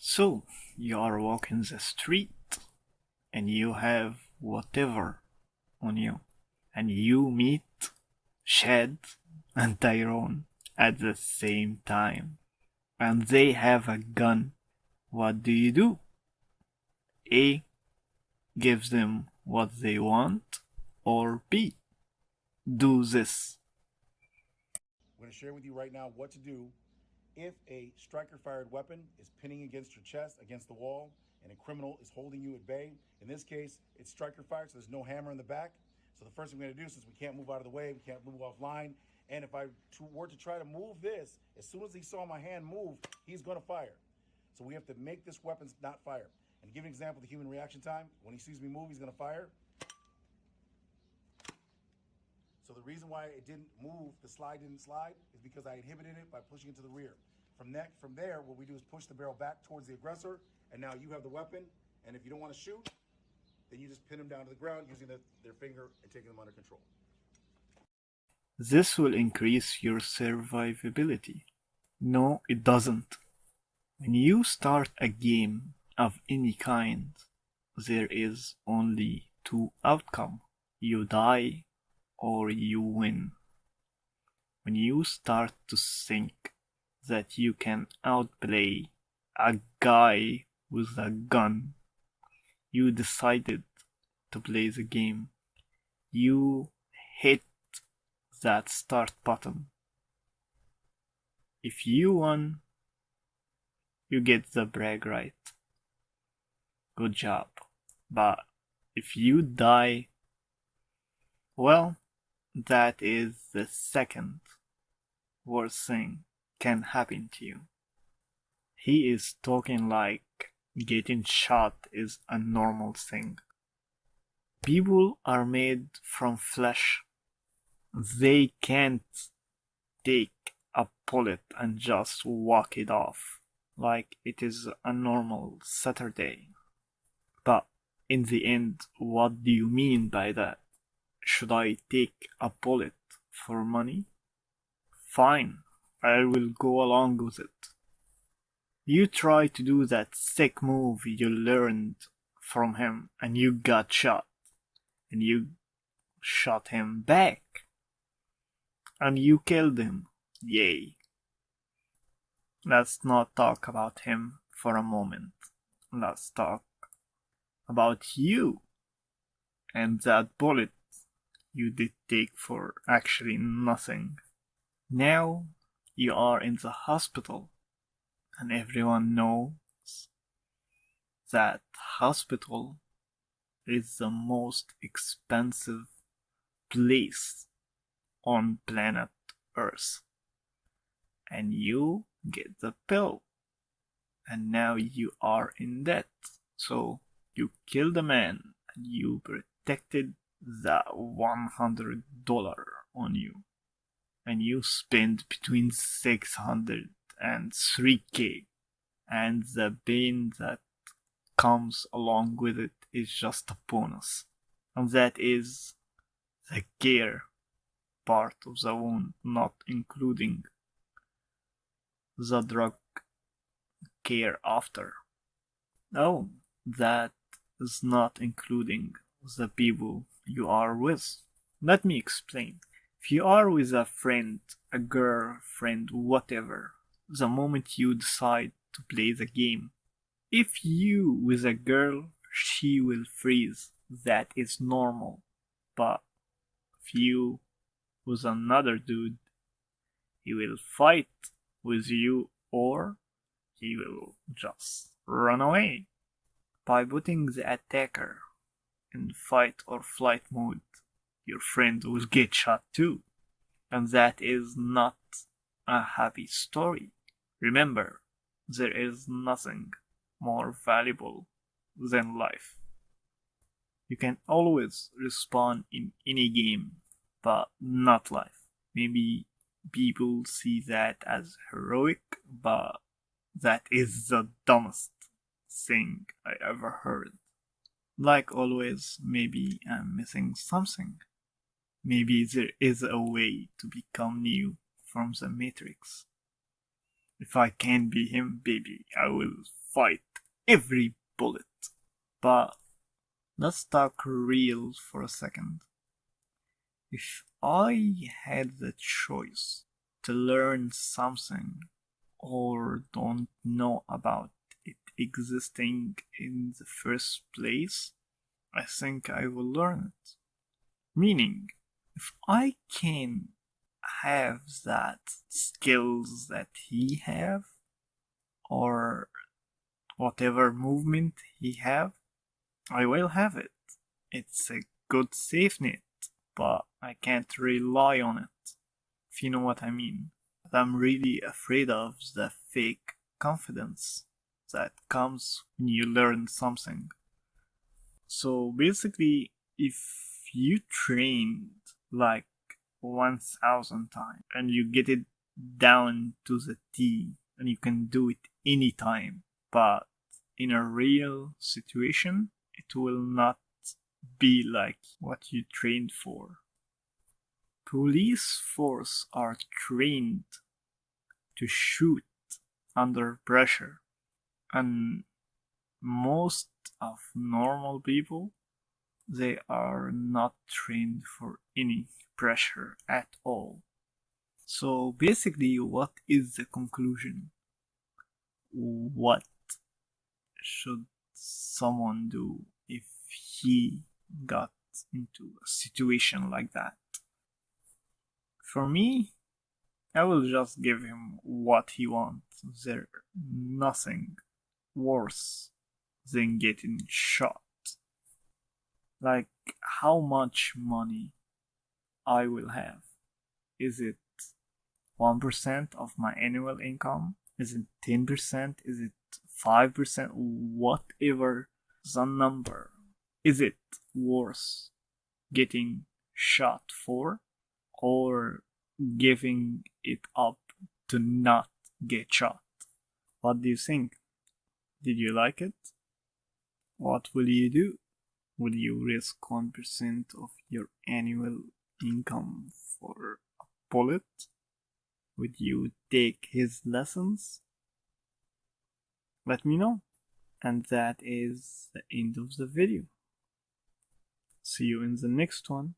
So, you are walking the street and you have whatever on you, and you meet Shad and Tyrone at the same time, and they have a gun. What do? A. Gives them what they want, or B. Do this. I'm going to share with you right now what to do if a striker fired weapon is pinning against your chest, against the wall, and a criminal is holding you at bay. In this case, it's striker fired, so there's no hammer in the back. So the first thing we're going to do, since we can't move out of the way, we can't move offline, and if I were to try to move this, as soon as he saw my hand move, he's going to fire. So we have to make this weapon not fire. And to give an example, the human reaction time, when he sees me move, he's going to fire. So the reason why it didn't move, the slide didn't slide, is because I inhibited it by pushing it to the rear. From there, what we do is push the barrel back towards the aggressor, and now you have the weapon, and if you don't want to shoot, then you just pin them down to the ground using their finger and taking them under control. This will increase your survivability. No, it doesn't. When you start a game of any kind, there is only two outcomes. You die or you win. When you start to think that you can outplay a guy with a gun, you decided to play the game. You hit that start button. If you won, you get the brag right. Good job. But if you die, well, that is the second worst thing can happen to you. He is talking like getting shot is a normal thing. People are made from flesh. They can't take a bullet and just walk it off like it is a normal Saturday. But in the end, what do you mean by that? Should I take a bullet for money? Fine, I will go along with it. You try to do that sick move you learned from him and you got shot. And you shot him back. And you killed him. Yay. Let's not talk about him for a moment. Let's talk about you and that bullet you did take for actually nothing. Now you are in the hospital, and everyone knows that hospital is the most expensive place on planet Earth. And you get the pill, and now you are in debt. So you killed a man and you protected the $100 on you, and you spend between 600 and 3K, and the pain that comes along with it is just a bonus, and that is the care part of the wound, not including the drug care after. Oh, that is not including the people you are with. Let me explain. If you are with a friend, a girlfriend, whatever, the moment you decide to play the game, if you with a girl, she will freeze. That is normal. But if you with another dude, he will fight with you or he will just run away. By putting the attacker in fight or flight mode, your friend will get shot too. And that is not a happy story. Remember, there is nothing more valuable than life. You can always respawn in any game, but not life. Maybe people see that as heroic, but that is the dumbest thing I ever heard. Like always, maybe I'm missing something. Maybe there is a way to become Neo from the Matrix. If I can be him, baby, I will fight every bullet. But let's talk real for a second. If I had the choice to learn something or don't know about it existing in the first place, I think I will learn it. Meaning, if I can have that skills that he have, or whatever movement he have, I will have it. It's a good safe net, but I can't rely on it, if you know what I mean. But I'm really afraid of the fake confidence that comes when you learn something. So basically, if you trained like 1000 times and you get it down to the T and you can do it anytime, but in a real situation, it will not be like what you trained for. Police force are trained to shoot under pressure, and most of normal people, they are not trained for any pressure at all. So basically, what is the conclusion? What should someone do if he got into a situation like that? For me, I will just give him what he wants. There's nothing worse than getting shot. Like, how much money I will have? Is it 1% of my annual income? Is it 10%? Is it 5%? Whatever the number. Is it worth getting shot for, or giving it up to not get shot? What do you think? Did you like it? What will you do? Will you risk 1% of your annual income for a bullet? Would you take his lessons? Let me know. And that is the end of the video. See you in the next one.